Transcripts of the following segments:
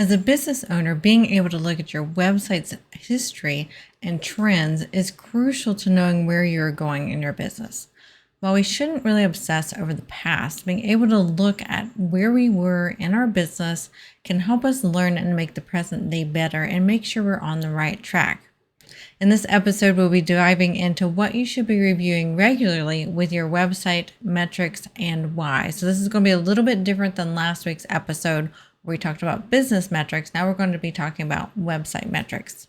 As a business owner, being able to look at your website's history and trends is crucial to knowing where you're going in your business. While we shouldn't really obsess over the past, being able to look at where we were in our business can help us learn and make the present day better and make sure we're on the right track. In this episode, we'll be diving into what you should be reviewing regularly with your website metrics and why. So this is going to be a little bit different than last week's episode where we talked about business metrics. Now we're going to be talking about website metrics.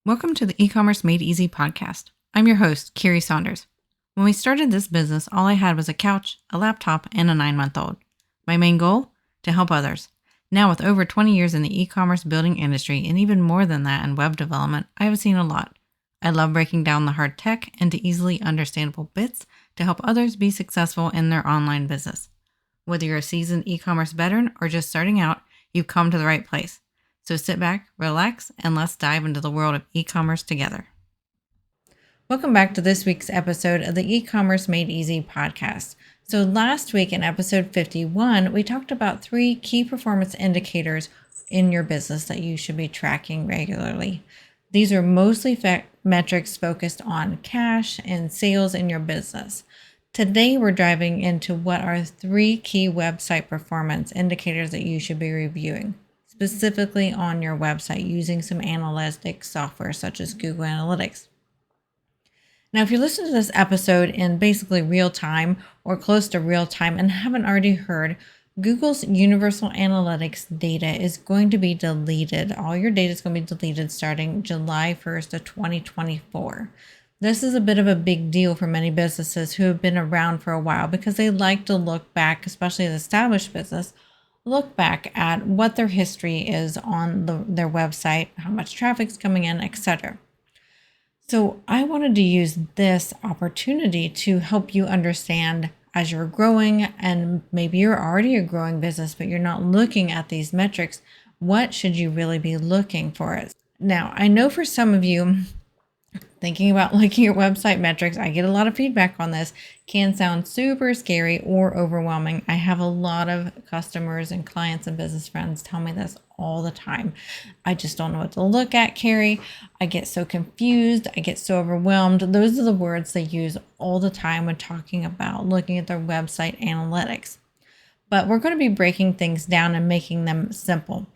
Welcome to the E-commerce Made Easy podcast. I'm your host, Carrie Saunders. When we started this business, all I had was a couch, a laptop, and a 9-month-old. My main goal? To help others. Now, with over 20 years in the e-commerce building industry and even more than that in web development, I have seen a lot. I love breaking down the hard tech into easily understandable bits to help others be successful in their online business. Whether you're a seasoned e-commerce veteran or just starting out, you've come to the right place. So sit back, relax, and let's dive into the world of e-commerce together. Welcome back to this week's episode of the E-commerce Made Easy podcast. So last week in episode 51, we talked about 3 key performance indicators in your business that you should be tracking regularly. These are mostly metrics focused on cash and sales in your business. Today, we're diving into what are 3 key website performance indicators that you should be reviewing, specifically on your website using some analytics software such as Google Analytics. Now, if you listen to this episode in basically real time or close to real time and haven't already heard, Google's Universal Analytics data is going to be deleted. All your data is going to be deleted starting July 1st of 2024. This is a bit of a big deal for many businesses who have been around for a while because they like to look back, especially an established business, look back at what their history is on their website, how much traffic's coming in, etc. So I wanted to use this opportunity to help you understand as you're growing, and maybe you're already a growing business, but you're not looking at these metrics, what should you really be looking for? Now, I know for some of you, thinking about looking at website metrics, I get a lot of feedback on this, can sound super scary or overwhelming. I have a lot of customers and clients and business friends tell me this all the time. I just don't know what to look at, Carrie. I get so confused. I get so overwhelmed. Those are the words they use all the time when talking about looking at their website analytics. But we're going to be breaking things down and making them simple.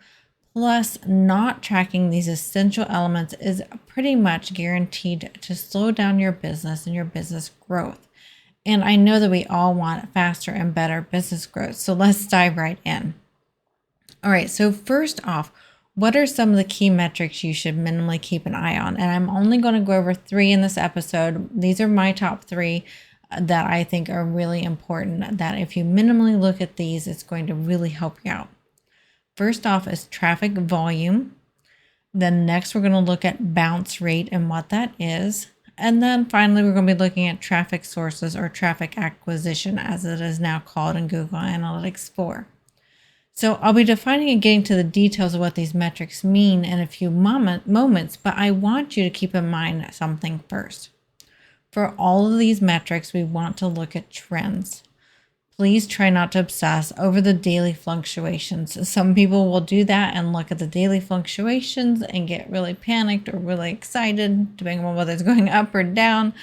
Plus, not tracking these essential elements is pretty much guaranteed to slow down your business and your business growth. And I know that we all want faster and better business growth. So let's dive right in. All right, so first off, what are some of the key metrics you should minimally keep an eye on? And I'm only going to go over 3 in this episode. These are my top 3 that I think are really important, that if you minimally look at these, it's going to really help you out. First off is traffic volume. Then next, we're going to look at bounce rate and what that is. And then finally, we're going to be looking at traffic sources or traffic acquisition, as it is now called in Google Analytics 4. So I'll be defining and getting to the details of what these metrics mean in a few moments, but I want you to keep in mind something first. For all of these metrics, we want to look at trends. Please try not to obsess over the daily fluctuations. Some people will do that and look at the daily fluctuations and get really panicked or really excited, depending on whether it's going up or down.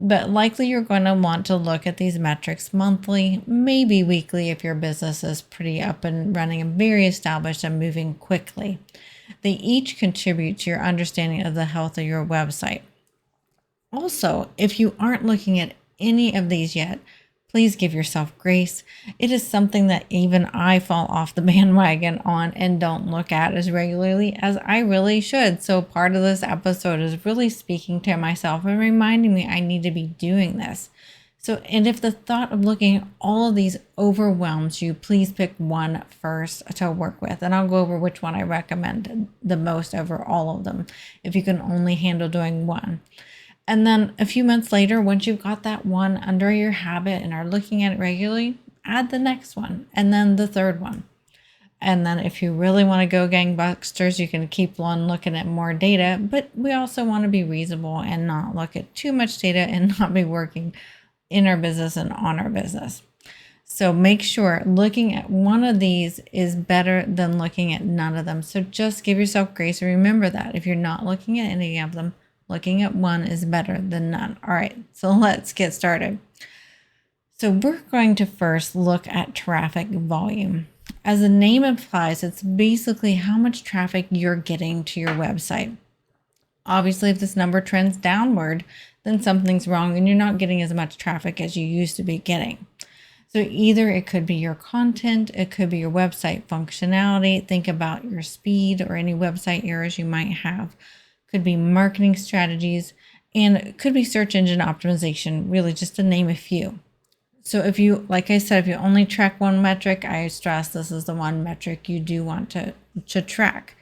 But likely you're going to want to look at these metrics monthly, maybe weekly if your business is pretty up and running and very established and moving quickly. They each contribute to your understanding of the health of your website. Also, if you aren't looking at any of these yet, please give yourself grace. It is something that even I fall off the bandwagon on and don't look at as regularly as I really should. So part of this episode is really speaking to myself and reminding me I need to be doing this. And if the thought of looking at all of these overwhelms you, please pick one first to work with. And I'll go over which one I recommend the most over all of them, if you can only handle doing one. And then a few months later, once you've got that one under your habit and are looking at it regularly, add the next one and then the third one. And then if you really want to go gangbusters, you can keep on looking at more data, but we also want to be reasonable and not look at too much data and not be working in our business and on our business. So make sure looking at one of these is better than looking at none of them. So just give yourself grace and remember that if you're not looking at any of them, looking at one is better than none. All right, so let's get started. So we're going to first look at traffic volume. As the name implies, it's basically how much traffic you're getting to your website. Obviously, if this number trends downward, then something's wrong and you're not getting as much traffic as you used to be getting. So either it could be your content, it could be your website functionality. Think about your speed or any website errors you might have. Could be marketing strategies, and it could be search engine optimization, really just to name a few. So if you, like I said, if you only track one metric, I stress this is the one metric you do want to track.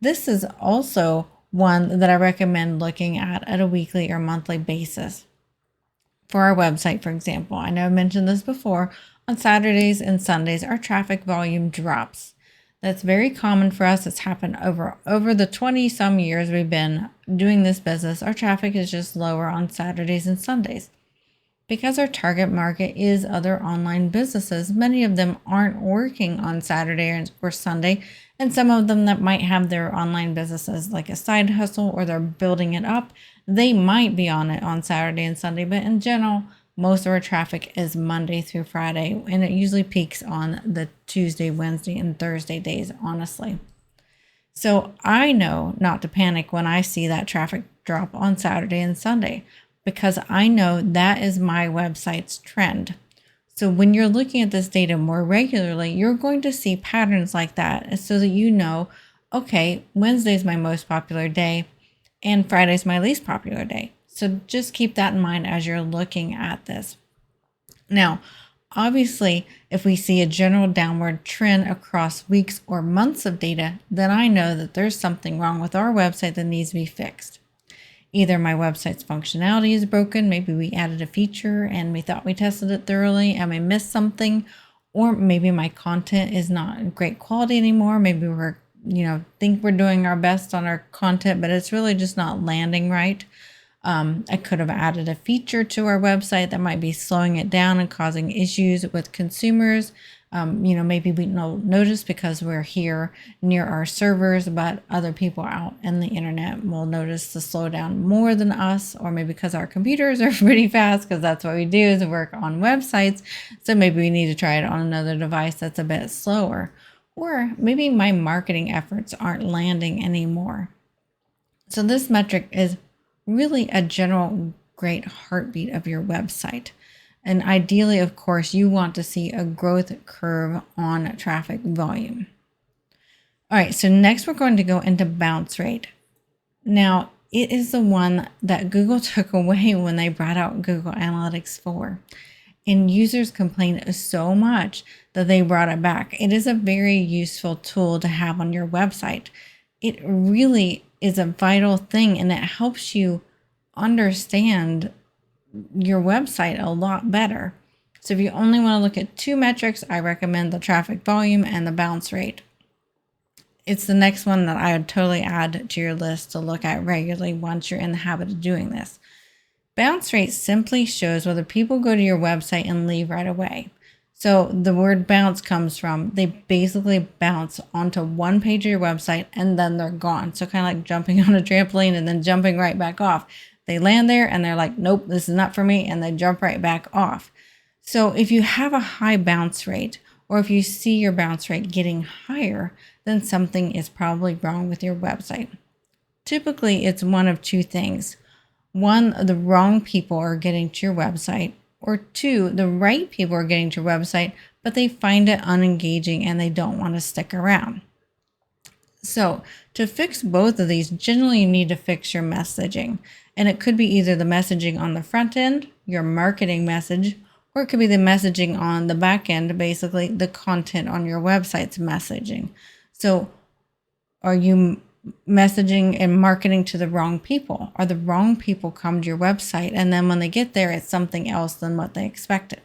This is also one that I recommend looking at a weekly or monthly basis. For our website, for example, I know I mentioned this before, on Saturdays and Sundays, our traffic volume drops. That's very common for us. It's happened over the 20 some years we've been doing this business. Our traffic is just lower on Saturdays and Sundays. Because our target market is other online businesses, many of them aren't working on Saturday or Sunday, and some of them that might have their online businesses like a side hustle or they're building it up, they might be on it on Saturday and Sunday, but in general, most of our traffic is Monday through Friday, and it usually peaks on the Tuesday, Wednesday, and Thursday days, honestly. So I know not to panic when I see that traffic drop on Saturday and Sunday, because I know that is my website's trend. So when you're looking at this data more regularly, you're going to see patterns like that so that you know, okay, Wednesday is my most popular day and Friday is my least popular day. So just keep that in mind as you're looking at this. Now, obviously, if we see a general downward trend across weeks or months of data, then I know that there's something wrong with our website that needs to be fixed. Either my website's functionality is broken, maybe we added a feature and we thought we tested it thoroughly and we missed something, or maybe my content is not great quality anymore. Maybe we're, think we're doing our best on our content, but it's really just not landing right. I could have added a feature to our website that might be slowing it down and causing issues with consumers. Maybe we don't notice because we're here near our servers, but other people out in the internet will notice the slowdown more than us, or maybe because our computers are pretty fast, because that's what we do is work on websites. So maybe we need to try it on another device that's a bit slower, or maybe my marketing efforts aren't landing anymore. So this metric is really a general great heartbeat of your website. And ideally, of course, you want to see a growth curve on traffic volume. All right, so next we're going to go into bounce rate. Now, it is the one that Google took away when they brought out Google Analytics 4. And users complained so much that they brought it back. It is a very useful tool to have on your website. It really is a vital thing, and it helps you understand your website a lot better. So if you only want to look at two metrics, I recommend the traffic volume and the bounce rate. It's the next one that I would totally add to your list to look at regularly once you're in the habit of doing this. Bounce rate simply shows whether people go to your website and leave right away. So the word bounce comes from, they basically bounce onto one page of your website and then they're gone. So kind of like jumping on a trampoline and then jumping right back off. They land there and they're like, nope, this is not for me. And they jump right back off. So if you have a high bounce rate, or if you see your bounce rate getting higher, then something is probably wrong with your website. Typically, it's one of two things. One, the wrong people are getting to your website, or two, the right people are getting to your website, but they find it unengaging and they don't want to stick around. So to fix both of these, generally you need to fix your messaging. And it could be either the messaging on the front end, your marketing message, or it could be the messaging on the back end, basically the content on your website's messaging. So are you messaging and marketing to the wrong people? Are the wrong people come to your website and then when they get there, it's something else than what they expected?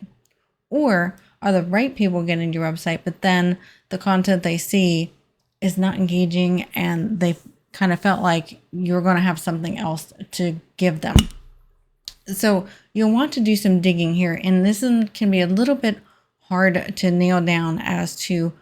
Or are the right people getting to your website, but then the content they see is not engaging and they kind of felt like you're going to have something else to give them? So you'll want to do some digging here, and this can be a little bit hard to nail down as to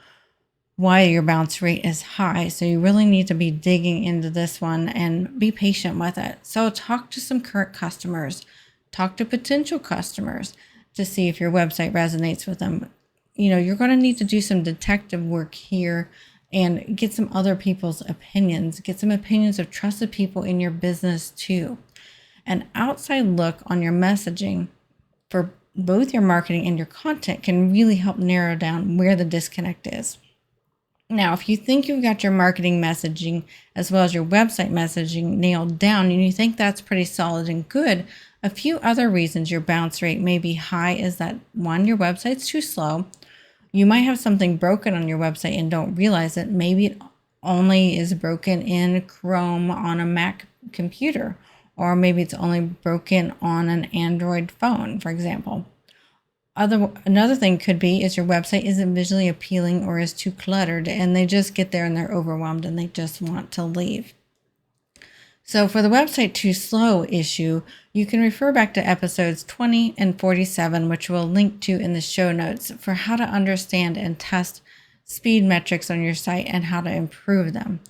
why your bounce rate is high. So you really need to be digging into this one and be patient with it. So talk to some current customers, talk to potential customers to see if your website resonates with them. You're going to need to do some detective work here and get some other people's opinions, get some opinions of trusted people in your business too. An outside look on your messaging for both your marketing and your content can really help narrow down where the disconnect is. Now, if you think you've got your marketing messaging as well as your website messaging nailed down and you think that's pretty solid and good, a few other reasons your bounce rate may be high is that, one, your website's too slow. You might have something broken on your website and don't realize it. Maybe it only is broken in Chrome on a Mac computer, or maybe it's only broken on an Android phone, for example. Another thing could be is your website isn't visually appealing or is too cluttered, and they just get there and they're overwhelmed and they just want to leave. So for the website too slow issue, you can refer back to episodes 20 and 47, which we'll link to in the show notes, for how to understand and test speed metrics on your site and how to improve them.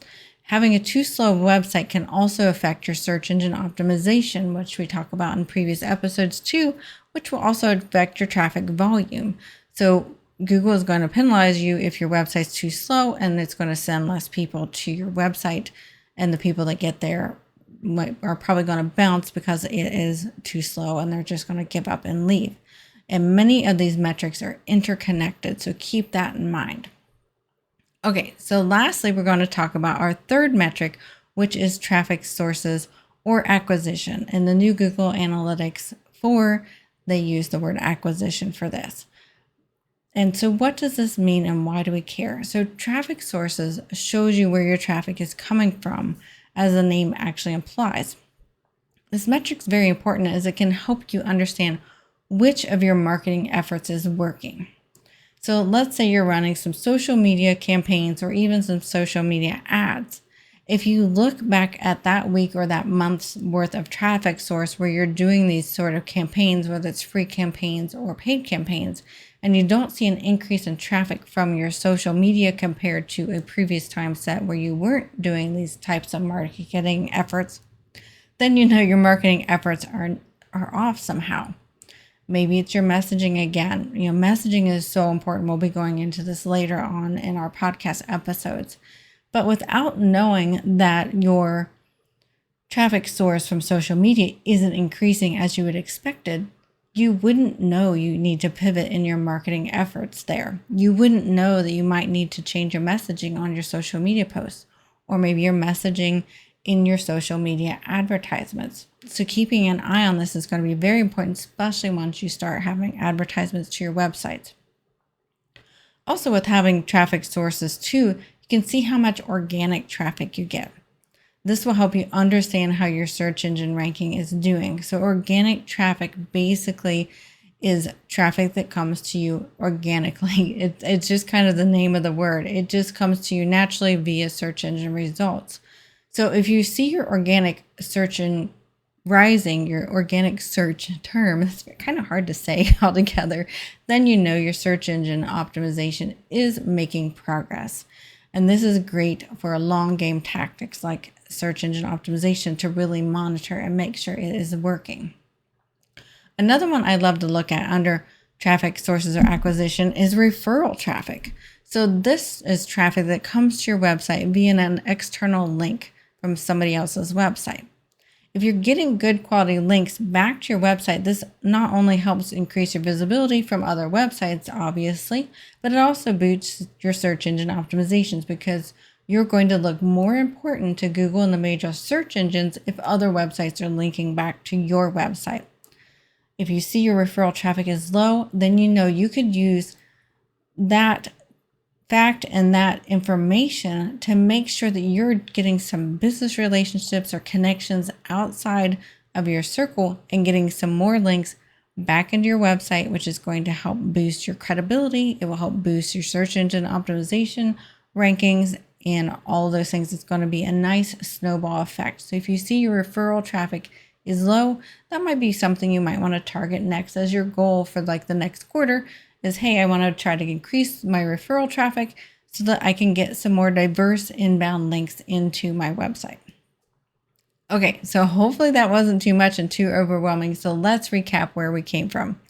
Having a too slow website can also affect your search engine optimization, which we talk about in previous episodes too, which will also affect your traffic volume. So Google is going to penalize you if your website's too slow, and it's going to send less people to your website, and the people that get there are probably going to bounce because it is too slow and they're just going to give up and leave. And many of these metrics are interconnected, so keep that in mind. Okay, so lastly, we're going to talk about our third metric, which is traffic sources or acquisition. In the new Google Analytics 4, they use the word acquisition for this. And so what does this mean and why do we care? So traffic sources shows you where your traffic is coming from, as the name actually implies. This metric is very important as it can help you understand which of your marketing efforts is working. So let's say you're running some social media campaigns or even some social media ads. If you look back at that week or that month's worth of traffic source where you're doing these sort of campaigns, whether it's free campaigns or paid campaigns, and you don't see an increase in traffic from your social media compared to a previous time set where you weren't doing these types of marketing efforts, then you know your marketing efforts are off somehow. Maybe it's your messaging again. Messaging is so important. We'll be going into this later on in our podcast episodes. But without knowing that your traffic source from social media isn't increasing as you would expected, you wouldn't know you need to pivot in your marketing efforts there. You wouldn't know that you might need to change your messaging on your social media posts, or maybe your messaging in your social media advertisements. So keeping an eye on this is going to be very important, especially once you start having advertisements to your websites. Also, with having traffic sources too, you can see how much organic traffic you get. This will help you understand how your search engine ranking is doing. So organic traffic basically is traffic that comes to you organically. It's just kind of the name of the word. It just comes to you naturally via search engine results. So if you see your organic search engine rising, your organic search term, it's kind of hard to say altogether, then you know your search engine optimization is making progress. And this is great for long game tactics like search engine optimization to really monitor and make sure it is working. Another one I love to look at under traffic sources or acquisition is referral traffic. So this is traffic that comes to your website via an external link from somebody else's website. If you're getting good quality links back to your website, this not only helps increase your visibility from other websites, obviously, but it also boosts your search engine optimizations because you're going to look more important to Google and the major search engines if other websites are linking back to your website. If you see your referral traffic is low, then you know you could use that fact and that information to make sure that you're getting some business relationships or connections outside of your circle and getting some more links back into your website, which is going to help boost your credibility. It will help boost your search engine optimization rankings and all of those things. It's going to be a nice snowball effect. So if you see your referral traffic is low, that might be something you might want to target next as your goal for like the next quarter is, hey, I want to try to increase my referral traffic so that I can get some more diverse inbound links into my website. Okay, so hopefully that wasn't too much and too overwhelming. So let's recap where we came from.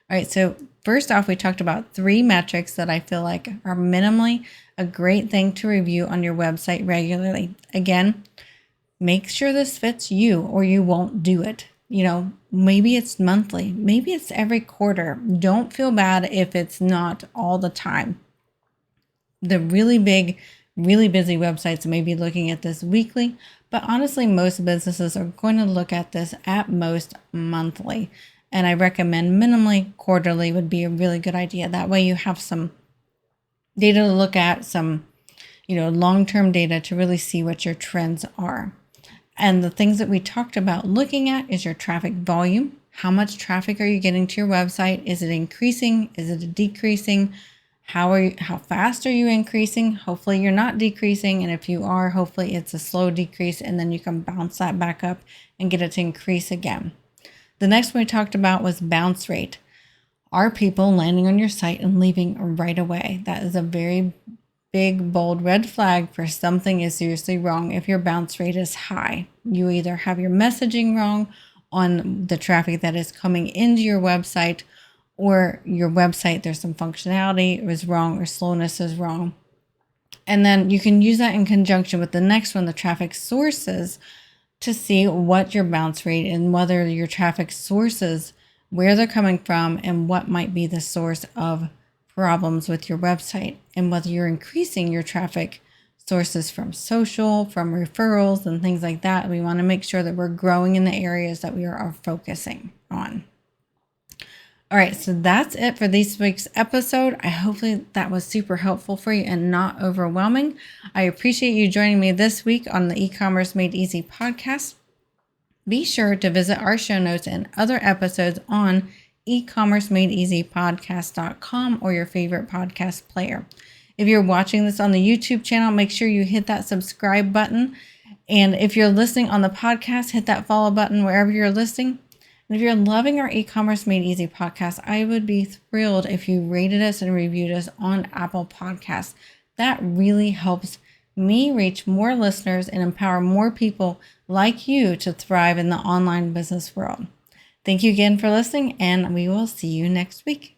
All right, so first off, we talked about 3 metrics that I feel like are minimally a great thing to review on your website regularly. Again, make sure this fits you or you won't do it. Maybe it's monthly, maybe it's every quarter. Don't feel bad if it's not all the time. The really big, really busy websites may be looking at this weekly, but honestly, most businesses are going to look at this at most monthly. And I recommend minimally quarterly would be a really good idea. That way you have some data to look at, some, long-term data to really see what your trends are. And the things that we talked about looking at is your traffic volume. How much traffic are you getting to your website? Is it increasing? Is it decreasing? How fast are you increasing? Hopefully you're not decreasing. And if you are, hopefully it's a slow decrease, and then you can bounce that back up and get it to increase again. The next one we talked about was bounce rate. Are people landing on your site and leaving right away? That is a very big, bold red flag for something is seriously wrong if your bounce rate is high. You either have your messaging wrong on the traffic that is coming into your website, or your website, there's some functionality is wrong or slowness is wrong. And then you can use that in conjunction with the next one, the traffic sources, to see what your bounce rate and whether your traffic sources, where they're coming from, and what might be the source of problems with your website, and whether you're increasing your traffic sources from social, from referrals and things like that. We want to make sure that we're growing in the areas that we are focusing on. All right, so that's it for this week's episode. I hopefully that was super helpful for you and not overwhelming. I appreciate you joining me this week on the E-commerce Made Easy podcast. Be sure to visit our show notes and other episodes on ecommercemadeeasypodcast.com or your favorite podcast player. If you're watching this on the YouTube channel, make sure you hit that subscribe button. And if you're listening on the podcast, hit that follow button wherever you're listening. And if you're loving our E-commerce Made Easy podcast, I would be thrilled if you rated us and reviewed us on Apple Podcasts. That really helps me reach more listeners and empower more people like you to thrive in the online business world. Thank you again for listening, and we will see you next week.